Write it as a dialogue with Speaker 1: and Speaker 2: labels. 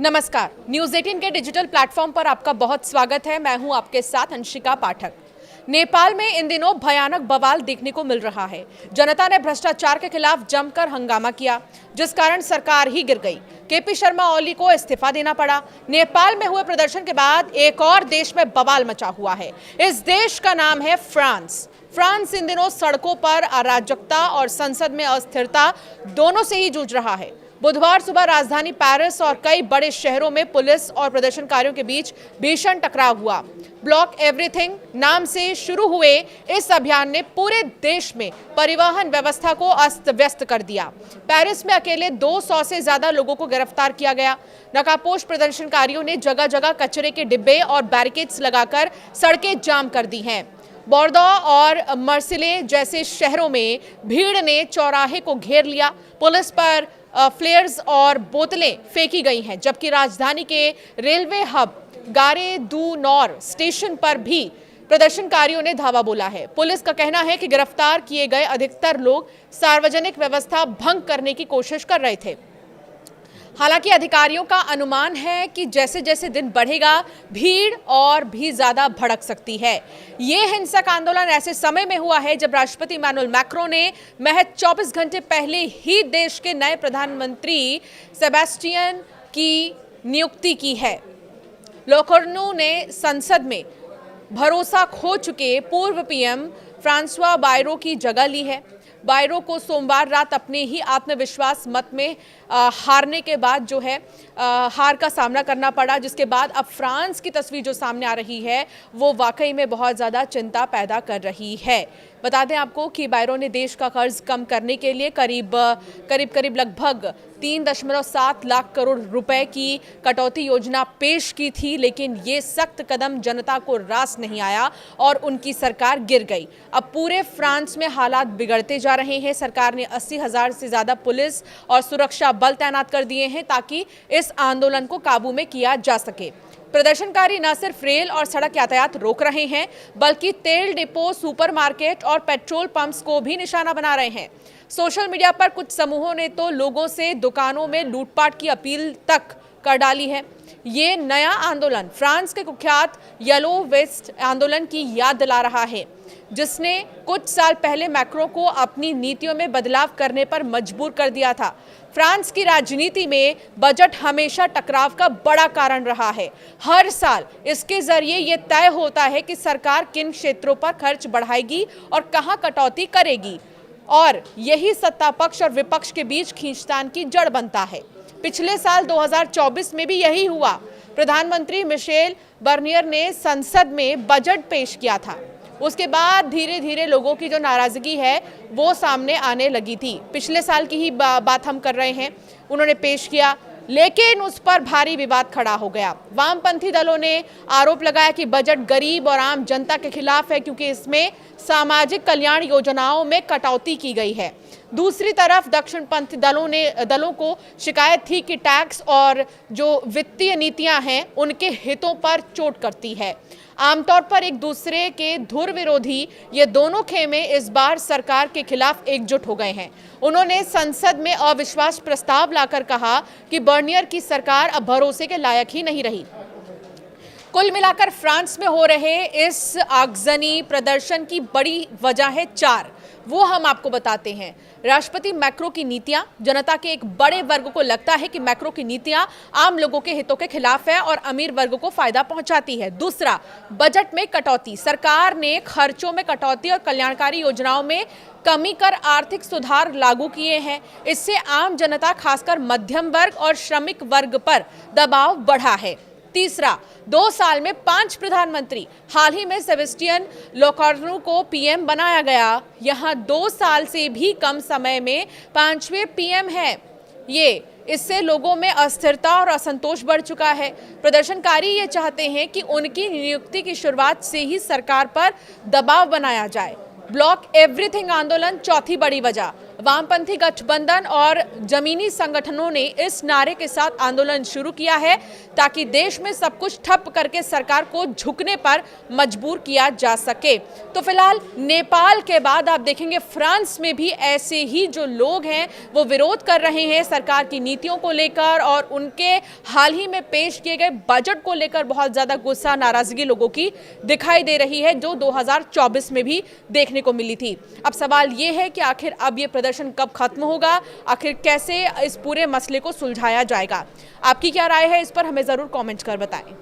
Speaker 1: नमस्कार, न्यूज़ 18 के digital platform पर आपका बहुत स्वागत है। मैं हूं आपके साथ अंशिका पाठक। नेपाल में इन दिनों भयानक बवाल देखने को मिल रहा है। जनता ने भ्रष्टाचार के खिलाफ जमकर हंगामा किया, जिस कारण सरकार ही गिर गई। केपी शर्मा ओली को इस्तीफा देना पड़ा। नेपाल में हुए प्रदर्शन के बाद एक और देश में बवाल मचा हुआ है। इस देश का नाम है फ्रांस। फ्रांस इन दिनों सड़कों पर अराजकता और संसद में अस्थिरता दोनों से ही जूझ रहा है। बुधवार सुबह राजधानी पेरिस और कई बड़े शहरों में पुलिस और प्रदर्शनकारियों के बीच भीषण टकराव हुआ। ब्लॉक एवरीथिंग नाम से शुरू हुए इस अभियान ने पूरे देश में परिवहन व्यवस्था को अस्त व्यस्त कर दिया। पेरिस में अकेले 200 से ज्यादा लोगों को गिरफ्तार किया गया। नकाबपोश प्रदर्शनकारियों ने जगह जगह कचरे के डिब्बे और बैरिकेड्स लगाकर सड़कें जाम कर दी हैं। बोर्दो और मर्सिले जैसे शहरों में भीड़ ने चौराहे को घेर लिया। पुलिस पर फ्लेयर्स और बोतलें फेंकी गई हैं, जबकि राजधानी के रेलवे हब गारे दू नॉर स्टेशन पर भी प्रदर्शनकारियों ने धावा बोला है। पुलिस का कहना है कि गिरफ्तार किए गए अधिकतर लोग सार्वजनिक व्यवस्था भंग करने की कोशिश कर रहे थे। हालांकि अधिकारियों का अनुमान है कि जैसे जैसे दिन बढ़ेगा, भीड़ और भी ज्यादा भड़क सकती है। ये हिंसक आंदोलन ऐसे समय में हुआ है जब राष्ट्रपति इमैनुअल मैक्रों ने महज 24 घंटे पहले ही देश के नए प्रधानमंत्री सेबेस्टियन की नियुक्ति की है। लोकर्नो ने संसद में भरोसा खो चुके पूर्व पीएम फ्रांसवा बायरो की जगह ली है। बायरो को सोमवार रात अपने ही आत्मविश्वास मत में हारने के बाद हार का सामना करना पड़ा, जिसके बाद अब फ्रांस की तस्वीर जो सामने आ रही है वो वाकई में बहुत ज़्यादा चिंता पैदा कर रही है। बता दें आपको कि बायरो ने देश का कर्ज कम करने के लिए करीब लगभग 3.7 लाख करोड़ रुपए की कटौती योजना पेश की थी, लेकिन ये सख्त कदम जनता को रास नहीं आया और उनकी सरकार गिर गई। अब पूरे फ्रांस में हालात बिगड़ते जा रहे हैं। सरकार ने 80,000 से ज़्यादा पुलिस और सुरक्षा बल तैनात कर दिए हैं ताकि इस आंदोलन को काबू में किया जा सके। प्रदर्शनकारी न सिर्फ रेल और सड़क यातायात रोक रहे हैं, बल्कि तेल डिपो, सुपरमार्केट और पेट्रोल पंप्स को भी निशाना बना रहे हैं। सोशल मीडिया पर कुछ समूहों ने तो लोगों से दुकानों में लूटपाट की अपील तक कर डाली है। ये नया आंदोलन फ्रांस के कुख्यात येलो वेस्ट आंदोलन की याद दिला रहा है, जिसने कुछ साल पहले मैक्रों को अपनी नीतियों में बदलाव करने पर मजबूर कर दिया था। फ्रांस की राजनीति में बजट हमेशा टकराव का बड़ा कारण रहा है। हर साल इसके जरिए ये तय होता है कि सरकार किन क्षेत्रों पर खर्च बढ़ाएगी और कहां कटौती करेगी, और यही सत्ता पक्ष और विपक्ष के बीच खींचतान की जड़ बनता है। पिछले साल 2024 में भी यही हुआ। प्रधानमंत्री मिशेल बर्नियर ने संसद में बजट पेश किया था। उसके बाद धीरे धीरे लोगों की जो नाराजगी है वो सामने आने लगी थी। पिछले साल की ही बात हम कर रहे हैं। उन्होंने पेश किया, लेकिन उस पर भारी विवाद खड़ा हो गया। वामपंथी दलों ने आरोप लगाया कि बजट गरीब और आम जनता के खिलाफ है, क्योंकि इसमें सामाजिक कल्याण योजनाओं में कटौती की गई है। दूसरी तरफ दक्षिणपंथी दलों को शिकायत थी कि टैक्स और जो वित्तीय नीतियां हैं उनके हितों पर चोट करती है। आमतौर पर एक दूसरे के धुर विरोधी ये दोनों खेमे इस बार सरकार के खिलाफ एकजुट हो गए हैं। उन्होंने संसद में अविश्वास प्रस्ताव लाकर कहा कि बर्नियर की सरकार अब भरोसे के लायक ही नहीं रही। कुल मिलाकर फ्रांस में हो रहे इस आगजनी प्रदर्शन की बड़ी वजह है 4, वो हम आपको बताते हैं। राष्ट्रपति मैक्रो की नीतियां, जनता के एक बड़े वर्ग को लगता है कि मैक्रो की नीतियां आम लोगों के हितों के खिलाफ है और अमीर वर्ग को फायदा पहुंचाती है। दूसरा, बजट में कटौती। सरकार ने खर्चों में कटौती और कल्याणकारी योजनाओं में कमी कर आर्थिक सुधार लागू किए हैं। इससे आम जनता, खासकर मध्यम वर्ग और श्रमिक वर्ग पर दबाव बढ़ा है। तीसरा, 2 साल में 5 प्रधानमंत्री। हाल ही में सेबेस्टियन लोकर्नो को पीएम बनाया गया। यहां 2 साल से भी कम समय में 5वें पीएम है। इससे लोगों में अस्थिरता और असंतोष बढ़ चुका है। प्रदर्शनकारी ये चाहते हैं कि उनकी नियुक्ति की शुरुआत से ही सरकार पर दबाव बनाया जाए। ब्लॉक एवरीथिंग आंदोलन चौथी बड़ी वजह। वामपंथी गठबंधन और जमीनी संगठनों ने इस नारे के साथ आंदोलन शुरू किया है ताकि देश में सब कुछ ठप करके सरकार को झुकने पर मजबूर किया जा सके। तो फिलहाल नेपाल के बाद आप देखेंगे फ्रांस में भी ऐसे ही जो लोग हैं वो विरोध कर रहे हैं सरकार की नीतियों को लेकर, और उनके हाल ही में पेश किए गए बजट को लेकर बहुत ज्यादा गुस्सा, नाराजगी लोगों की दिखाई दे रही है, जो 2024 में भी देखने को मिली थी। अब सवाल ये है कि आखिर अब ये प्रदर्शन कब खत्म होगा, आखिर कैसे इस पूरे मसले को सुलझाया जाएगा। आपकी क्या राय है इस पर, हमें जरूर कमेंट कर बताएं।